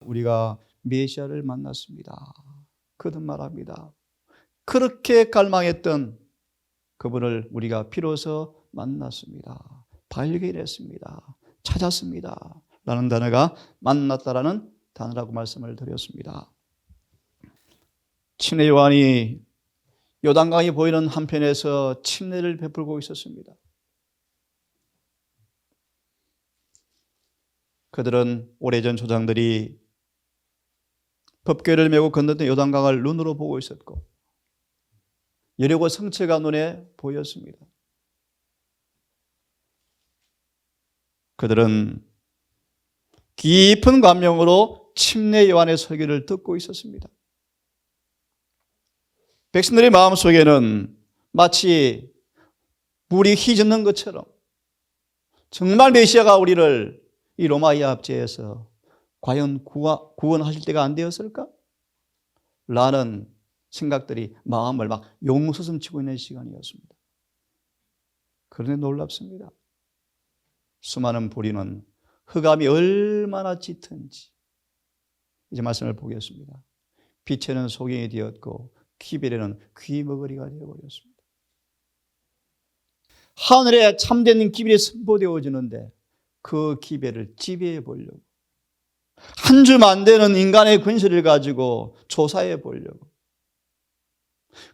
우리가 메시아를 만났습니다. 거듭말합니다. 그렇게 갈망했던 그분을 우리가 비로소 만났습니다. 발견했습니다. 찾았습니다. 라는 단어가 만났다라는 단어라고 말씀을 드렸습니다. 침례 요한이 요단강이 보이는 한편에서 침례를 베풀고 있었습니다. 그들은 오래전 조상들이 법궤를 메고 건너던 요단강을 눈으로 보고 있었고 여리고 성체가 눈에 보였습니다. 그들은 깊은 감명으로 침례 요한의 설교를 듣고 있었습니다. 백성들의 마음속에는 마치 물이 휘젓는 것처럼 정말 메시아가 우리를 이 로마의 압제에서 과연 구원하실 때가 안 되었을까? 라는 생각들이 마음을 막 용서슴치고 있는 시간이었습니다. 그런데 놀랍습니다. 수많은 보리는 흑암이 얼마나 짙은지 이제 말씀을 보겠습니다. 빛에는 소경이 되었고 기별에는 귀머거리가 되어버렸습니다. 하늘에 참된 기별이 선포되어지는데 그 기별을 지배해 보려고 한 줌 안 되는 인간의 권세를 가지고 조사해 보려고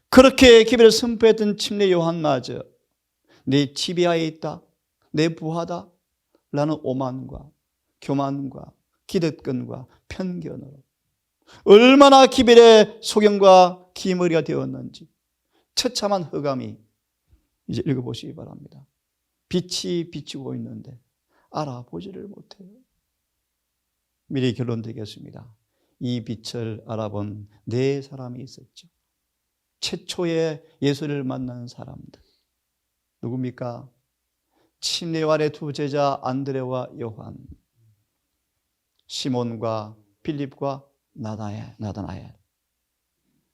그렇게 기별을 선포했던 침례 요한마저 내 지배하에 있다, 내 부하다 라는 오만과 교만과 기득권과 편견으로 얼마나 기별의 소경과 기머리가 되었는지 처참한 흑암이 이제 읽어보시기 바랍니다. 빛이 비추고 있는데 알아보지를 못해요. 미리 결론 드리겠습니다. 이 빛을 알아본 네 사람이 있었죠. 최초의 예수를 만난 사람들. 누굽니까? 침례 요한의 두 제자 안드레와 요한, 시몬과 필립과 나다나엘.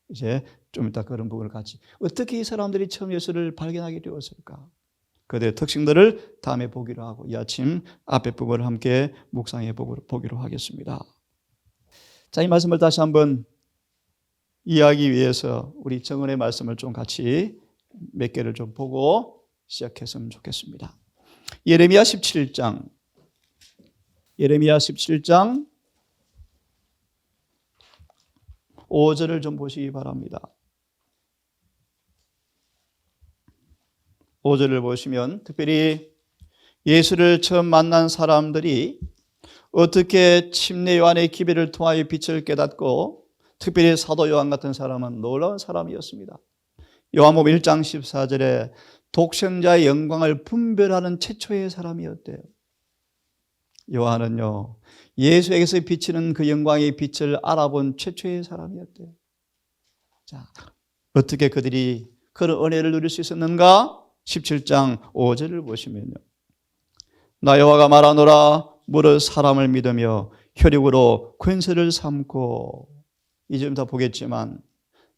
이제 좀 이따 그런 부분을 같이 어떻게 이 사람들이 처음 예수를 발견하게 되었을까? 그들의 특징들을 다음에 보기로 하고 이 아침 앞에 부분을 함께 묵상해 보기로 하겠습니다. 자, 이 말씀을 다시 한번 이해하기 위해서 우리 정은의 말씀을 좀 같이 몇 개를 좀 보고 시작했으면 좋겠습니다. 예레미야 17장 5절을 좀 보시기 바랍니다. 5절을 보시면 특별히 예수를 처음 만난 사람들이 어떻게 침례 요한의 기별을 통하여 빛을 깨닫고 특별히 사도 요한 같은 사람은 놀라운 사람이었습니다. 요한복음 1장 14절에 독생자의 영광을 분별하는 최초의 사람이었대요. 요한은요, 예수에게서 비치는 그 영광의 빛을 알아본 최초의 사람이었대요. 자, 어떻게 그들이 그런 은혜를 누릴 수 있었는가? 17장 5절을 보시면요. 나 여호와가 말하노라 무릇 사람을 믿으며 혈육으로 권세를 삼고 이제 좀 더 보겠지만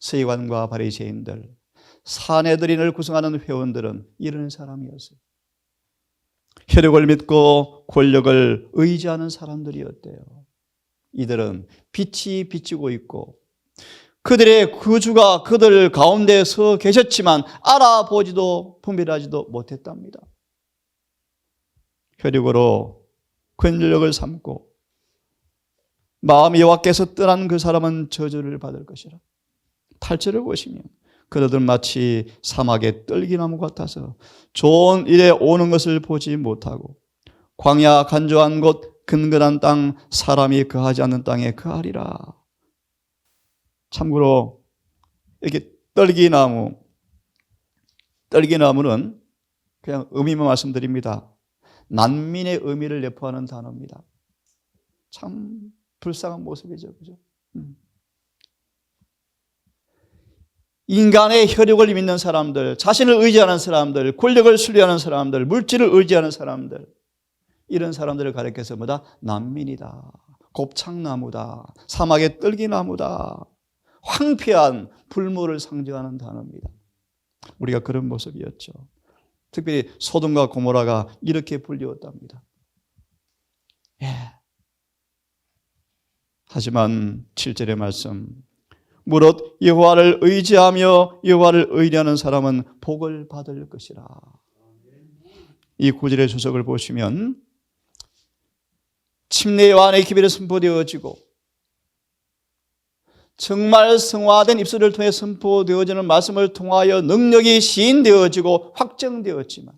서기관과 바리새인들 사내들인을 구성하는 회원들은 이런 사람이었어요. 혈육을 믿고 권력을 의지하는 사람들이었대요. 이들은 빛이 비치고 있고 그들의 구주가 그들 가운데 서 계셨지만 알아보지도 분별하지도 못했답니다. 혈육으로 권력을 삼고 마음이 여호와께서 떠난 그 사람은 저주를 받을 것이라. 8절을 보시면 그들은 마치 사막의 떨기나무 같아서 좋은 일에 오는 것을 보지 못하고 광야 간조한 곳 근근한 땅 사람이 거하지 않는 땅에 거하리라. 참고로 이렇게 떨기나무는 그냥 의미만 말씀드립니다. 난민의 의미를 내포하는 단어입니다. 참 불쌍한 모습이죠, 그죠? 인간의 혈육을 믿는 사람들, 자신을 의지하는 사람들, 권력을 순리하는 사람들, 물질을 의지하는 사람들, 이런 사람들을 가리켜서 뭐다? 난민이다, 곱창나무다, 사막의 떨기나무다, 황폐한 불모를 상징하는 단어입니다. 우리가 그런 모습이었죠. 특별히 소돔과 고모라가 이렇게 불리웠답니다. 예. 하지만 7절의 말씀, 무릇 여호와를 의지하며 여호와를 의뢰하는 사람은 복을 받을 것이라. 이 9절의 주석을 보시면 침례 요한의 기별이 선포되어지고 정말 성화된 입술을 통해 선포되어지는 말씀을 통하여 능력이 시인되어지고 확정되었지만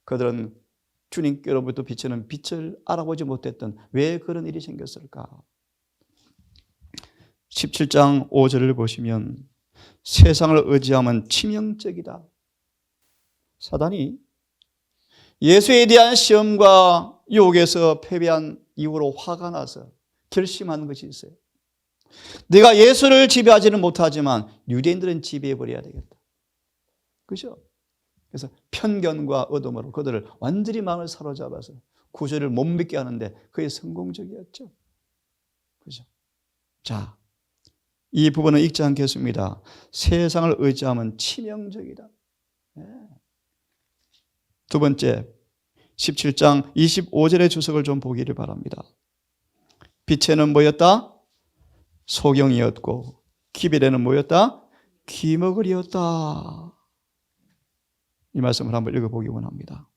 그들은 주님께로부터 비치는 빛을 알아보지 못했던 왜 그런 일이 생겼을까? 17장 5절을 보시면 세상을 의지하면 치명적이다. 사단이 예수에 대한 시험과 유혹에서 패배한 이후로 화가 나서 결심한 것이 있어요. 내가 예수를 지배하지는 못하지만 유대인들은 지배해버려야 되겠다. 그렇죠? 그래서 편견과 어둠으로 그들을 완전히 마음을 사로잡아서 구절을 못 믿게 하는데 그게 성공적이었죠. 그렇죠? 자, 이 부분은 읽지 않겠습니다. 세상을 의지하면 치명적이다. 네. 두 번째, 17장 25절의 주석을 좀 보기를 바랍니다. 빛에는 뭐였다? 소경이었고 기별에는 뭐였다? 귀머거리였다. 이 말씀을 한번 읽어보기 원합니다.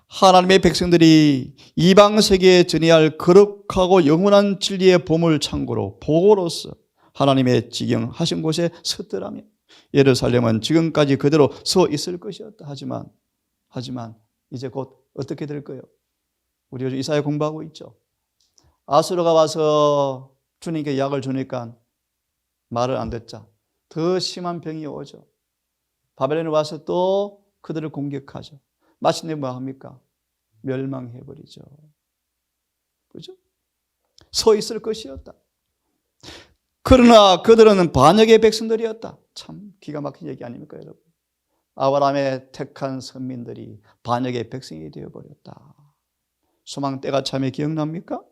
하나님의 백성들이 이방 세계에 전해야 할 거룩하고 영원한 진리의 보물 창고로 보고로서 하나님의 지경하신 곳에 섰더라며 예루살렘은 지금까지 그대로 서 있을 것이었다. 하지만 이제 곧 어떻게 될 거예요? 우리 요즘 이사야 공부하고 있죠. 아수르가 와서 주님께 약을 주니까 말을 안 듣자 더 심한 병이 오죠. 바벨론에 와서 또 그들을 공격하죠. 마침내 뭐 합니까? 멸망해버리죠. 그죠? 서 있을 것이었다. 그러나 그들은 반역의 백성들이었다. 참 기가 막힌 얘기 아닙니까, 여러분? 아브라함의 택한 선민들이 반역의 백성이 되어버렸다. 소망 때가 참에 기억납니까?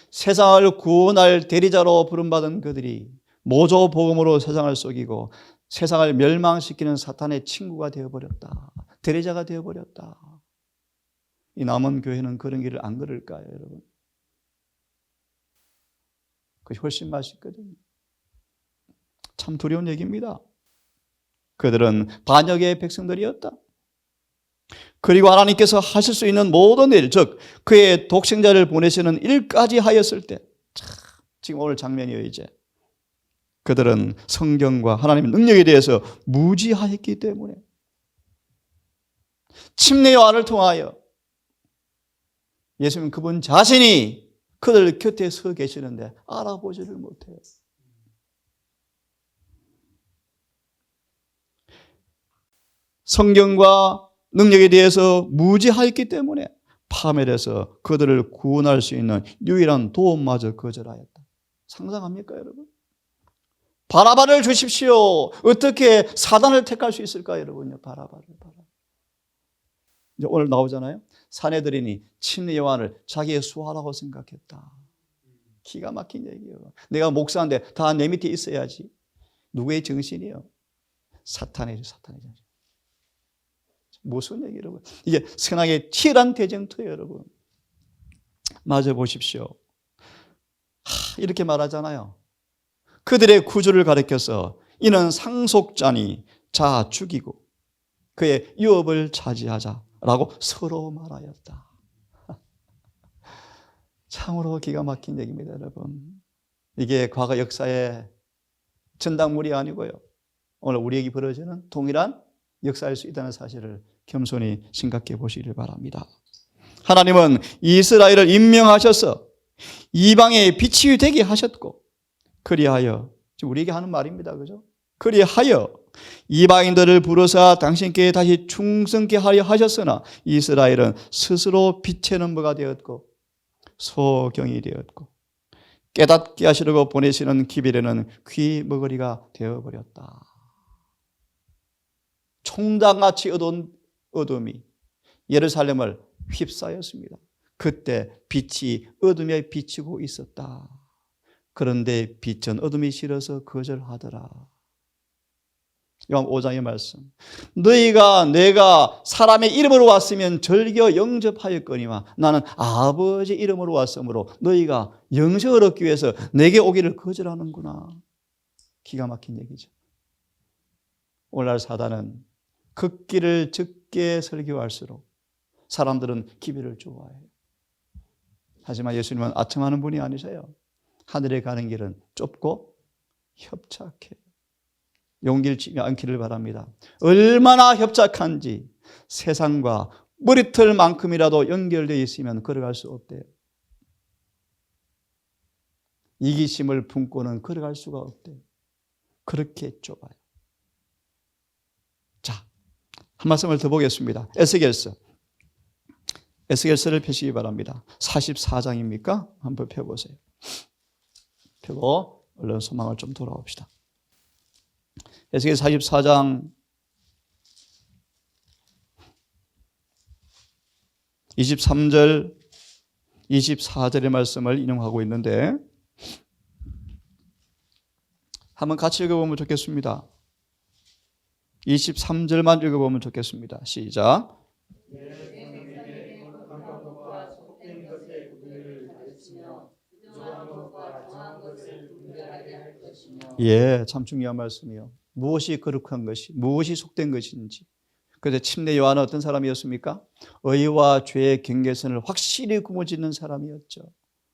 세상을 구원할 대리자로 부름받은 그들이 모조 복음으로 세상을 속이고 세상을 멸망시키는 사탄의 친구가 되어버렸다. 대리자가 되어버렸다. 이 남은 교회는 그런 길을 안 걸을까요, 여러분? 그것이 훨씬 맛있거든요. 참 두려운 얘기입니다. 그들은 반역의 백성들이었다. 그리고 하나님께서 하실 수 있는 모든 일, 즉 그의 독생자를 보내시는 일까지 하였을 때, 지금 오늘 장면이에요. 이제 그들은 성경과 하나님의 능력에 대해서 무지하였기 때문에 침례 요한을 통하여 예수님 그분 자신이 그들 곁에 서 계시는데 알아보지를 못해요. 성경과 능력에 대해서 무지하였기 때문에 파멸해서 그들을 구원할 수 있는 유일한 도움마저 거절하였다. 상상합니까, 여러분? 바라바를 주십시오. 어떻게 사단을 택할 수 있을까요, 여러분요? 바라바를. 이제 오늘 나오잖아요. 사내들이니 침례 요한을 자기의 수하라고 생각했다. 기가 막힌 얘기예요. 내가 목사인데 다 내 밑에 있어야지. 누구의 정신이요? 사탄의 정신. 무슨 얘기예요, 여러분? 이게 선악의 치열한 대쟁투예요, 여러분. 맞아 보십시오. 이렇게 말하잖아요. 그들의 구주를 가리켜서 이는 상속자니 자 죽이고 그의 유업을 차지하자라고 서로 말하였다. 참으로 기가 막힌 얘기입니다, 여러분. 이게 과거 역사의 전당물이 아니고요. 오늘 우리에게 벌어지는 동일한 역사일 수 있다는 사실을 겸손히 생각해 보시길 바랍니다. 하나님은 이스라엘을 임명하셔서 이방의 빛이 되게 하셨고 그리하여 지금 우리에게 하는 말입니다. 그죠? 그리하여 이방인들을 부르사 당신께 다시 충성케 하려 하셨으나 이스라엘은 스스로 빛의 넘버가 되었고 소경이 되었고 깨닫게 하시려고 보내시는 기별에는 귀머거리가 되어버렸다. 총당같이 어두운 어둠이 예루살렘을 휩싸였습니다. 그때 빛이 어둠에 비치고 있었다. 그런데 빛은 어둠이 싫어서 거절하더라. 요한 5장의 말씀. 내가 사람의 이름으로 왔으면 절겨 영접하였거니와 나는 아버지 이름으로 왔으므로 너희가 영생을 얻기 위해서 내게 오기를 거절하는구나. 기가 막힌 얘기죠. 오늘날 사단은 걷기를 적게 설교할수록 사람들은 기별을 좋아해요. 하지만 예수님은 아첨하는 분이 아니세요. 하늘에 가는 길은 좁고 협착해요. 용기를 치지 않기를 바랍니다. 얼마나 협착한지 세상과 머리털만큼이라도 연결되어 있으면 걸어갈 수 없대요. 이기심을 품고는 걸어갈 수가 없대요. 그렇게 좁아요. 자, 한 말씀을 더 보겠습니다. 에스겔서를 펴시기 바랍니다. 44장입니까? 한번 펴보세요. 펴고 얼른 소망을 좀 돌아옵시다. 에스겔 44장 23절 24절의 말씀을 인용하고 있는데 한번 같이 읽어보면 좋겠습니다. 23절만 읽어보면 좋겠습니다. 시작. 예, 참 중요한 말씀이요. 무엇이 거룩한 것이, 무엇이 속된 것인지. 그래서 침례 요한은 어떤 사람이었습니까? 의와 죄의 경계선을 확실히 구분짓는 사람이었죠.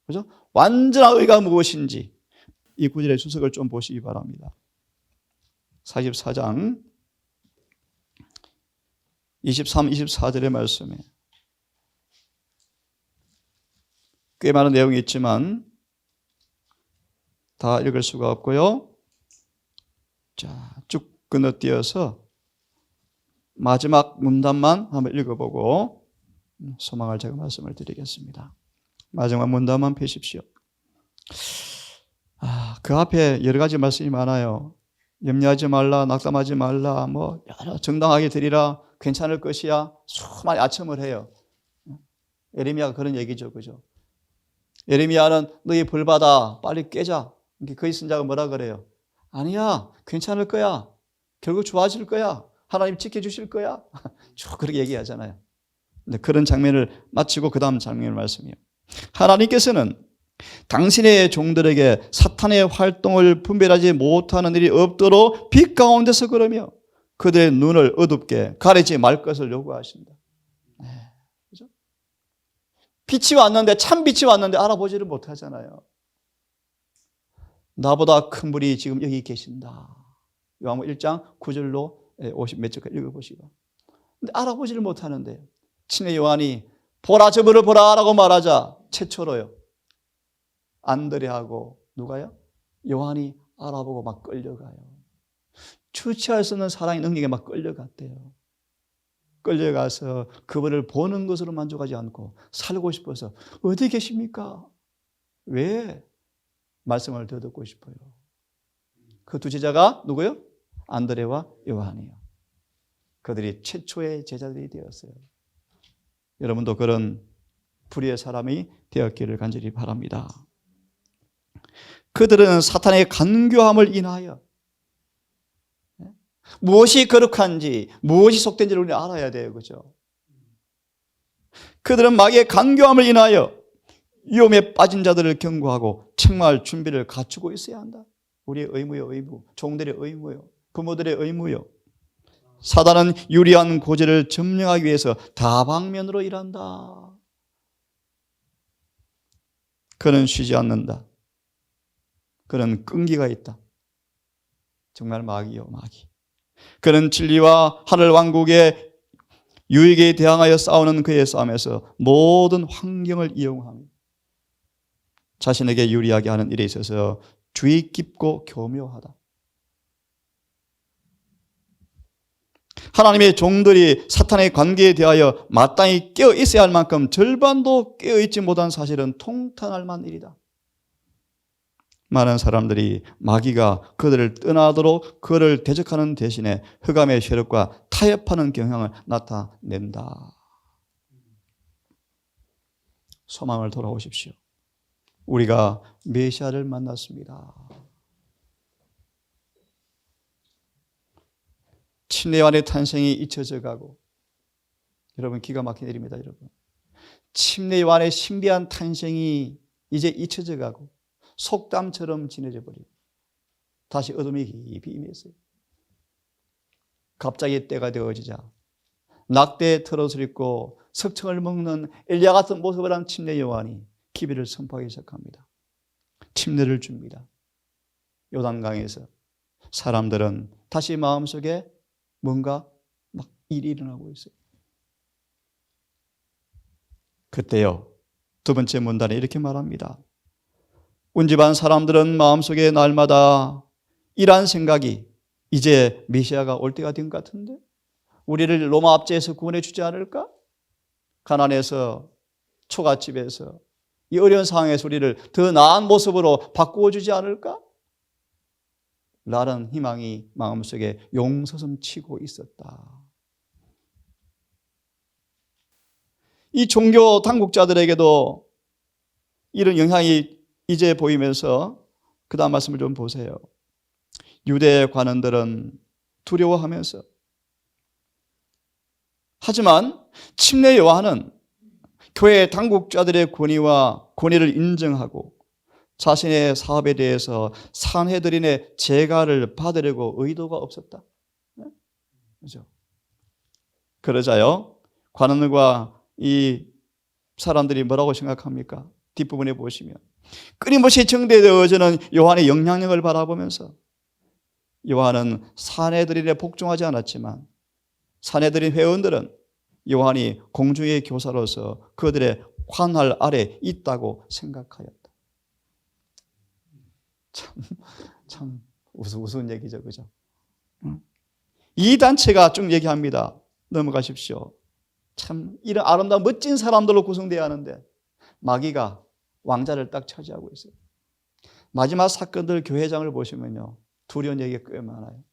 그죠? 완전한 의가 무엇인지 이 구절의 주석을 좀 보시기 바랍니다. 44장 23, 24절의 말씀에 꽤 많은 내용이 있지만 다 읽을 수가 없고요. 자, 쭉 건너뛰어서 마지막 문단만 한번 읽어보고 소망을 제가 말씀을 드리겠습니다. 마지막 문단만 펴십시오. 그 앞에 여러 가지 말씀이 많아요. 염려하지 말라, 낙담하지 말라, 뭐 여러 정당하게 드리라, 괜찮을 것이야. 수많이 아첨을 해요. 예레미야가 그런 얘기죠, 그죠? 예레미야는 너희 벌받아 빨리 깨자. 그의 선자가 뭐라 그래요? 아니야, 괜찮을 거야. 결국 좋아질 거야. 하나님 지켜주실 거야. 쭉 그렇게 얘기하잖아요. 근데 그런 장면을 마치고 그 다음 장면을 말씀해요. 하나님께서는 당신의 종들에게 사탄의 활동을 분별하지 못하는 일이 없도록 빛 가운데서 그러며 그들의 눈을 어둡게 가리지 말 것을 요구하신다. 네, 그죠? 빛이 왔는데, 참 빛이 왔는데 알아보지를 못하잖아요. 나보다 큰 분이 지금 여기 계신다. 요한복음 1장 9절로 50 몇 절까지 읽어보시고. 근데 알아보지를 못하는데 친애 요한이 보라 저분을 보라 라고 말하자 최초로요. 안드레하고 누가요? 요한이 알아보고 막 끌려가요. 주체할 수 없는 사랑의 능력에 막 끌려갔대요. 끌려가서 그분을 보는 것으로 만족하지 않고 살고 싶어서 어디 계십니까? 왜? 말씀을 더 듣고 싶어요. 그 두 제자가 누구요? 안드레와 요한이요. 그들이 최초의 제자들이 되었어요. 여러분도 그런 불의의 사람이 되었기를 간절히 바랍니다. 그들은 사탄의 간교함을 인하여 무엇이 거룩한지 무엇이 속된지를 우리는 알아야 돼요. 그죠? 그들은 마귀의 간교함을 인하여 위험에 빠진 자들을 경고하고 책망할 준비를 갖추고 있어야 한다. 우리의 의무요, 의무. 종들의 의무요. 부모들의 의무요. 사단은 유리한 고지를 점령하기 위해서 다방면으로 일한다. 그는 쉬지 않는다. 그는 끈기가 있다. 정말 마귀요, 마귀. 그는 진리와 하늘 왕국의 유익에 대항하여 싸우는 그의 싸움에서 모든 환경을 이용합니다. 자신에게 유리하게 하는 일에 있어서 주의 깊고 교묘하다. 하나님의 종들이 사탄의 관계에 대하여 마땅히 깨어 있어야 할 만큼 절반도 깨어 있지 못한 사실은 통탄할 만한 일이다. 많은 사람들이 마귀가 그들을 떠나도록 그를 대적하는 대신에 흑암의 세력과 타협하는 경향을 나타낸다. 소망을 돌아오십시오. 우리가 메시아를 만났습니다. 침례 요한의 탄생이 잊혀져 가고, 여러분 기가 막힌 일입니다. 여러분, 침례 요한의 신비한 탄생이 이제 잊혀져 가고 속담처럼 지내져 버리고 다시 어둠이 깊이 임했어요. 갑자기 때가 되어지자 낙대의 털옷을 입고 석청을 먹는 엘리야 같은 모습을 한 침례 요한이 기비를 선포하기 시작합니다. 침례를 줍니다. 요단강에서 사람들은 다시 마음속에 뭔가 막 일이 일어나고 있어요. 그때요, 두 번째 문단에 이렇게 말합니다. 온 집안 사람들은 마음속에 날마다 이러한 생각이, 이제 메시아가 올 때가 된 것 같은데 우리를 로마 압제에서 구원해 주지 않을까? 가난해서, 초가집에서, 이 어려운 상황에서 우리를 더 나은 모습으로 바꾸어 주지 않을까? 라는 희망이 마음속에 용서섬치고 있었다. 이 종교 당국자들에게도 이런 영향이 이제 보이면서 그 다음 말씀을 좀 보세요. 유대 관원들은 두려워하면서, 하지만 침례 요한은 교회 당국자들의 권위를 인정하고 자신의 사업에 대해서 산헤드린의 재가를 받으려고 의도가 없었다. 그렇죠? 그러자요, 관원과 이 사람들이 뭐라고 생각합니까? 뒷부분에 보시면 끊임없이 정대되어지는 요한의 영향력을 바라보면서, 요한은 산헤드린에 복종하지 않았지만 산헤드린 회원들은 요한이 공중의 교사로서 그들의 관할 아래 있다고 생각하였다. 참 우스운 얘기죠, 그죠? 이 단체가 쭉 얘기합니다. 넘어가십시오. 참 이런 아름다운 멋진 사람들로 구성되어야 하는데 마귀가 왕자를 딱 차지하고 있어요. 마지막 사건들 교회장을 보시면요, 두려운 얘기가 꽤 많아요.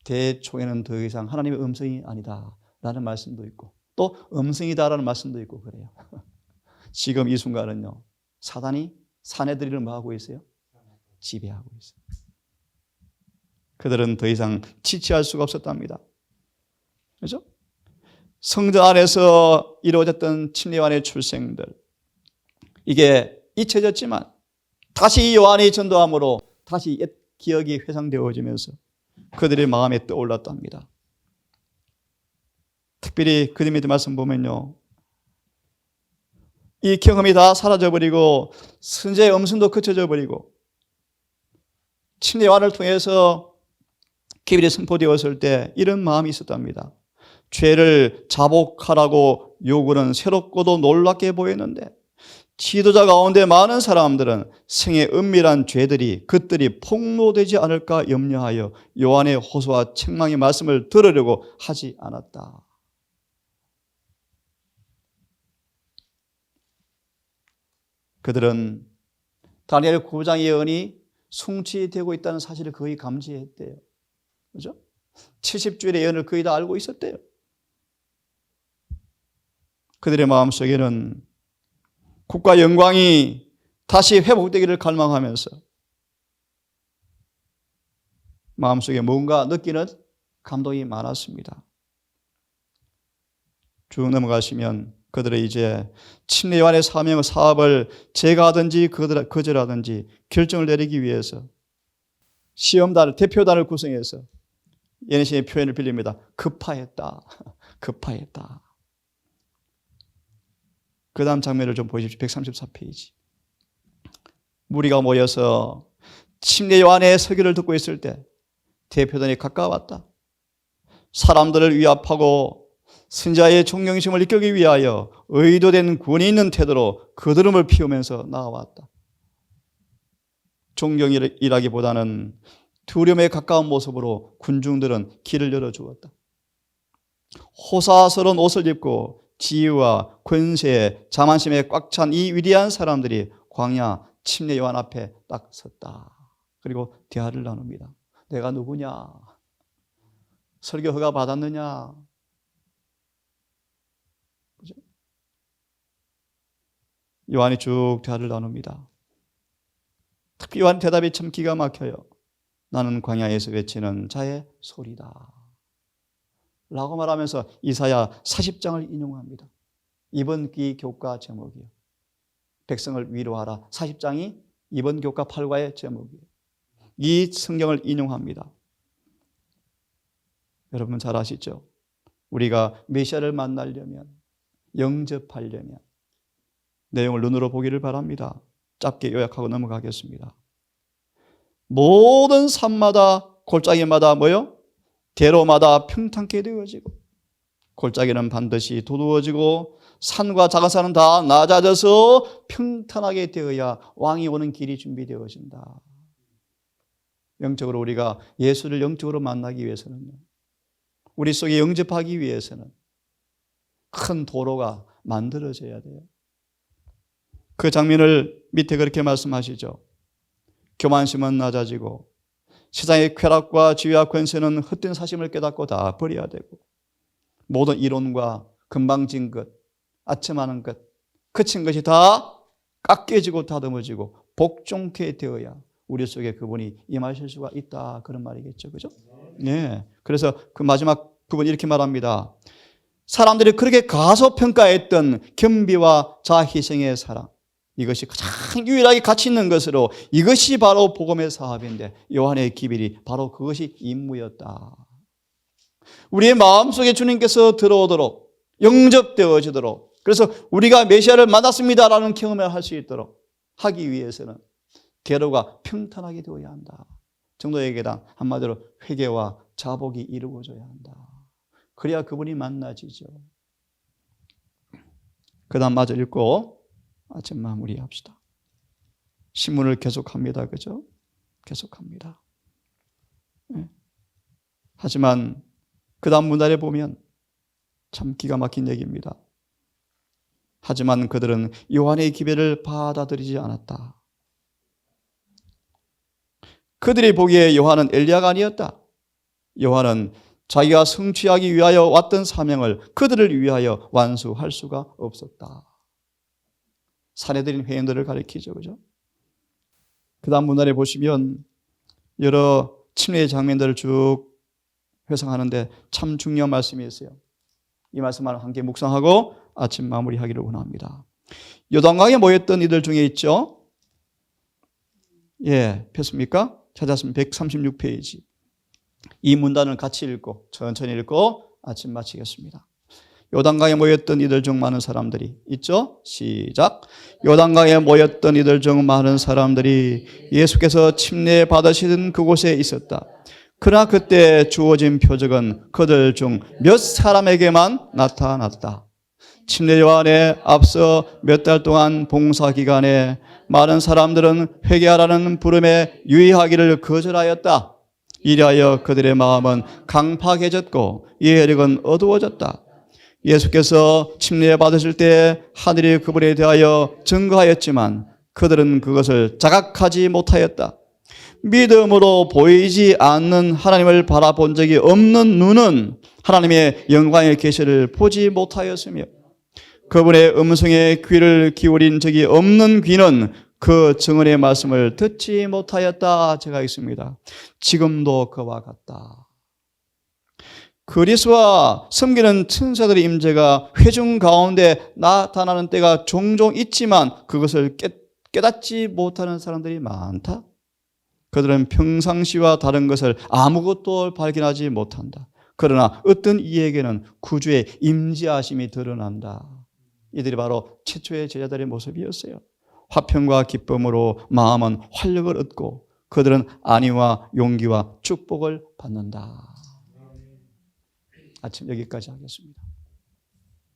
대초에는 더 이상 하나님의 음성이 아니다 라는 말씀도 있고, 또 음성이다 라는 말씀도 있고 그래요. 지금 이 순간은요, 사단이 산헤드린을 뭐 하고 있어요? 지배하고 있어요. 그들은 더 이상 지체할 수가 없었답니다. 그렇죠? 성전 안에서 이루어졌던 침례 요한의 출생들, 이게 잊혀졌지만 다시 요한이 전도함으로 다시 옛 기억이 회상되어지면서 그들의 마음에 떠올랐답니다. 특별히 그림의 말씀 보면요, 이 경험이 다 사라져버리고 선지자의 음성도 그쳐져 버리고 침례 요한을 통해서 기별이 선포되었을 때 이런 마음이 있었답니다. 죄를 자복하라고 요구는 새롭고도 놀랍게 보였는데 지도자 가운데 많은 사람들은 생의 은밀한 죄들이 그들이 폭로되지 않을까 염려하여 요한의 호소와 책망의 말씀을 들으려고 하지 않았다. 그들은 다니엘 9장의 예언이 성취되고 있다는 사실을 거의 감지했대요. 그죠? 70주일의 예언을 거의 다 알고 있었대요. 그들의 마음속에는 국가 영광이 다시 회복되기를 갈망하면서 마음속에 뭔가 느끼는 감동이 많았습니다. 쭉 넘어가시면 그들은 이제 침례 요한의 사업을 제거하든지 거절하든지 결정을 내리기 위해서 시험단을, 대표단을 구성해서 예네시의 표현을 빌립니다. 급파했다. 급파했다. 그 다음 장면을 좀 보십시오. 134페이지. 무리가 모여서 침례 요한의 설교를 듣고 있을 때 대표단이 가까웠다. 사람들을 위압하고 선지자의 존경심을 이끌기 위하여 의도된 권위 있는 태도로 거드름을 피우면서 나아왔다. 존경이라기보다는 두려움에 가까운 모습으로 군중들은 길을 열어주었다. 호사스러운 옷을 입고 지혜와 권세, 자만심에 꽉 찬 이 위대한 사람들이 광야 침례 요한 앞에 딱 섰다. 그리고 대화를 나눕니다. 내가 누구냐? 설교 허가 받았느냐? 그죠? 요한이 쭉 대화를 나눕니다. 특히 요한 대답이 참 기가 막혀요. 나는 광야에서 외치는 자의 소리다. 라고 말하면서 이사야 40장을 인용합니다. 이번 기 교과 제목이요. 백성을 위로하라. 40장이 이번 교과 8과의 제목이에요. 이 성경을 인용합니다. 여러분 잘 아시죠? 우리가 메시아를 만나려면, 영접하려면 내용을 눈으로 보기를 바랍니다. 짧게 요약하고 넘어가겠습니다. 모든 산마다 골짜기마다 뭐요? 대로마다 평탄케 되어지고, 골짜기는 반드시 두드러지고 산과 작은 산은 다 낮아져서 평탄하게 되어야 왕이 오는 길이 준비되어진다. 영적으로 우리가 예수를 영적으로 만나기 위해서는요, 우리 속에 영접하기 위해서는 큰 도로가 만들어져야 돼요. 그 장면을 밑에 그렇게 말씀하시죠. 교만심은 낮아지고 세상의 쾌락과 지위와 권세는 헛된 사심을 깨닫고 다 버려야 되고, 모든 이론과 금방진 것, 아첨하는 것, 그친 것이 다 깎여지고 다듬어지고 복종케 되어야 우리 속에 그분이 임하실 수가 있다. 그런 말이겠죠. 그죠? 네. 그래서 그 마지막 부분 이렇게 말합니다. 사람들이 그렇게 가소평가했던 겸비와 자희생의 사랑, 이것이 가장 유일하게 가치 있는 것으로, 이것이 바로 복음의 사업인데 요한의 기별이 바로 그것이 임무였다. 우리의 마음속에 주님께서 들어오도록, 영접되어지도록, 그래서 우리가 메시아를 만났습니다라는 경험을 할 수 있도록 하기 위해서는 계로가 평탄하게 되어야 한다. 정도의 계단, 한마디로 회개와 자복이 이루어져야 한다. 그래야 그분이 만나지죠. 그 다음 마저 읽고 아침 마무리합시다. 신문을 계속합니다. 그죠? 계속합니다. 네. 하지만 그 다음 문단에 보면 참 기가 막힌 얘기입니다. 하지만 그들은 요한의 기별을 받아들이지 않았다. 그들이 보기에 요한은 엘리야가 아니었다. 요한은 자기가 성취하기 위하여 왔던 사명을 그들을 위하여 완수할 수가 없었다. 사내들인 회원들을 가리키죠. 그죠? 그 다음 문단에 보시면 여러 침례의 장면들을 쭉 회상하는데 참 중요한 말씀이 있어요. 이 말씀을 함께 묵상하고 아침 마무리하기를 원합니다. 요단강에 모였던 이들 중에 있죠? 예, 폈습니까? 찾았으면 136페이지. 이 문단을 같이 읽고 천천히 읽고 아침 마치겠습니다. 요단강에 모였던 이들 중 많은 사람들이 있죠? 시작. 요단강에 모였던 이들 중 많은 사람들이 예수께서 침례 받으시던 그곳에 있었다. 그러나 그때 주어진 표적은 그들 중 몇 사람에게만 나타났다. 침례 요한에 앞서 몇 달 동안 봉사 기간에 많은 사람들은 회개하라는 부름에 유의하기를 거절하였다. 이리하여 그들의 마음은 강팍해졌고 예력은 어두워졌다. 예수께서 침례 받으실 때 하늘이 그분에 대하여 증거하였지만 그들은 그것을 자각하지 못하였다. 믿음으로 보이지 않는 하나님을 바라본 적이 없는 눈은 하나님의 영광의 계시를 보지 못하였으며, 그분의 음성에 귀를 기울인 적이 없는 귀는 그 증언의 말씀을 듣지 못하였다. 제가 있습니다. 지금도 그와 같다. 그리스도와 섬기는 천사들의 임재가 회중 가운데 나타나는 때가 종종 있지만 그것을 깨닫지 못하는 사람들이 많다. 그들은 평상시와 다른 것을 아무것도 발견하지 못한다. 그러나 어떤 이에게는 구주의 임재하심이 드러난다. 이들이 바로 최초의 제자들의 모습이었어요. 화평과 기쁨으로 마음은 활력을 얻고 그들은 안위와 용기와 축복을 받는다. 아침 여기까지 하겠습니다.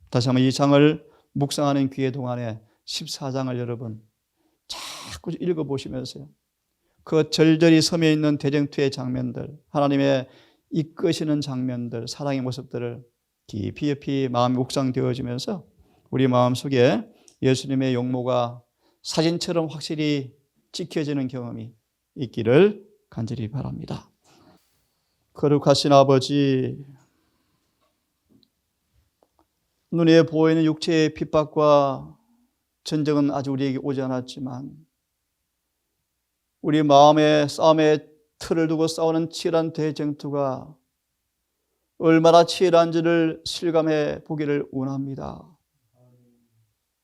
다시 한번 이 장을 묵상하는 기회 동안에 14장을 여러분 자꾸 읽어보시면서요, 그 절절히 섬에 있는 대쟁투의 장면들, 하나님의 이끄시는 장면들, 사랑의 모습들을 깊이 깊이 마음이 묵상되어지면서 우리 마음속에 예수님의 용모가 사진처럼 확실히 찍혀지는 경험이 있기를 간절히 바랍니다. 거룩하신 아버지, 눈에 보이는 육체의 핍박과 전쟁은 아직 우리에게 오지 않았지만 우리 마음의 싸움에 틀을 두고 싸우는 치열한 대쟁투가 얼마나 치열한지를 실감해 보기를 원합니다.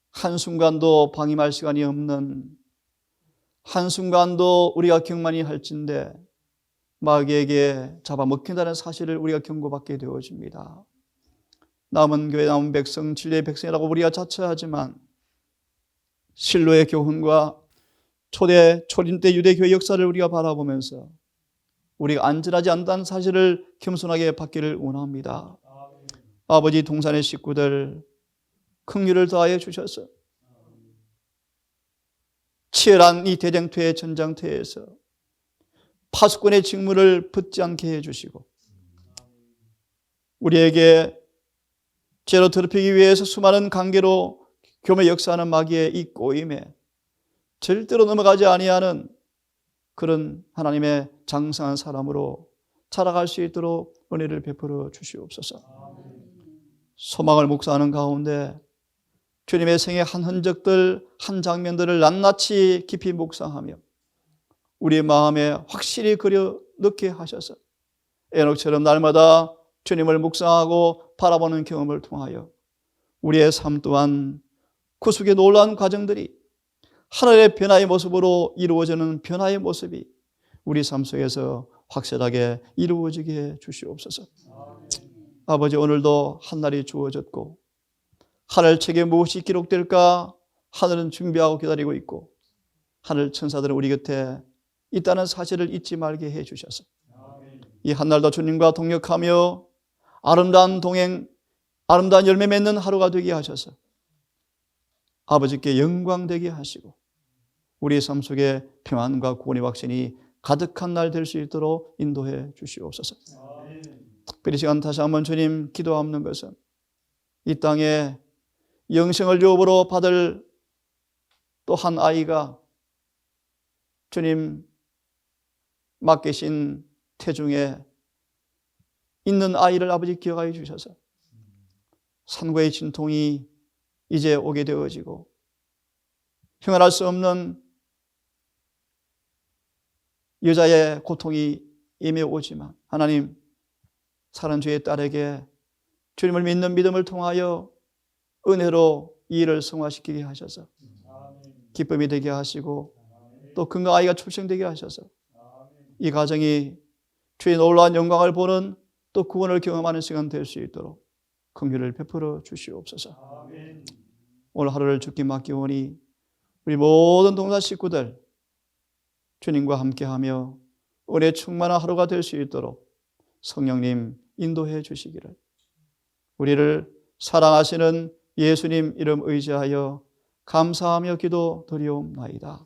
한순간도 방임할 시간이 없는, 한순간도 우리가 경만이 할진대 마귀에게 잡아먹힌다는 사실을 우리가 경고받게 되어집니다. 남은 교회, 남은 백성, 진리의 백성이라고 우리가 자처하지만 실로의 교훈과 초림 때 유대교회 역사를 우리가 바라보면서 우리가 안전하지 않다는 사실을 겸손하게 받기를 원합니다. 아버지, 동산의 식구들 긍휼을 더하여 주셔서 치열한 이 대쟁투의 전장터에서 파수꾼의 직무를 붙지 않게 해주시고 우리에게 죄로 더럽히기 위해서 수많은 관계로 교매 역사하는 마귀의 이 꼬임에 절대로 넘어가지 아니하는 그런 하나님의 장성한 사람으로 자라갈 수 있도록 은혜를 베풀어 주시옵소서. 소망을 묵상하는 가운데 주님의 생의 한 흔적들, 한 장면들을 낱낱이 깊이 묵상하며 우리의 마음에 확실히 그려 넣게 하셔서 에녹처럼 날마다 주님을 묵상하고 바라보는 경험을 통하여 우리의 삶 또한 구속의 놀라운 과정들이 하늘의 변화의 모습으로 이루어지는 변화의 모습이 우리 삶 속에서 확실하게 이루어지게 해 주시옵소서. 아버지, 오늘도 한날이 주어졌고 하늘 책에 무엇이 기록될까 하늘은 준비하고 기다리고 있고 하늘 천사들은 우리 곁에 있다는 사실을 잊지 말게 해 주셔서 이 한날도 주님과 동역하며 아름다운 동행, 아름다운 열매 맺는 하루가 되게 하셔서 아버지께 영광되게 하시고 우리의 삶 속에 평안과 구원의 확신이 가득한 날 될 수 있도록 인도해 주시옵소서. 특별히 시간 다시 한번 주님 기도하는 것은 이 땅에 영생을 유업으로 받을 또 한 아이가 주님 맡기신 태중에 있는 아이를 아버지 기억하여 주셔서 산고의 진통이 이제 오게 되어지고 형언할 수 없는 여자의 고통이 임해 오지만 하나님, 사는 주의 딸에게 주님을 믿는 믿음을 통하여 은혜로 이 일을 성화시키게 하셔서 기쁨이 되게 하시고 또 건강 아이가 출생되게 하셔서 이 가정이 주의 놀라운 영광을 보는 또 구원을 경험하는 시간 될 수 있도록 긍휼을 베풀어 주시옵소서. 오늘 하루를 주께 맡기오니 우리 모든 동산 식구들 주님과 함께하며 은혜 충만한 하루가 될 수 있도록 성령님 인도해 주시기를 우리를 사랑하시는 예수님 이름 의지하여 감사하며 기도드리옵나이다.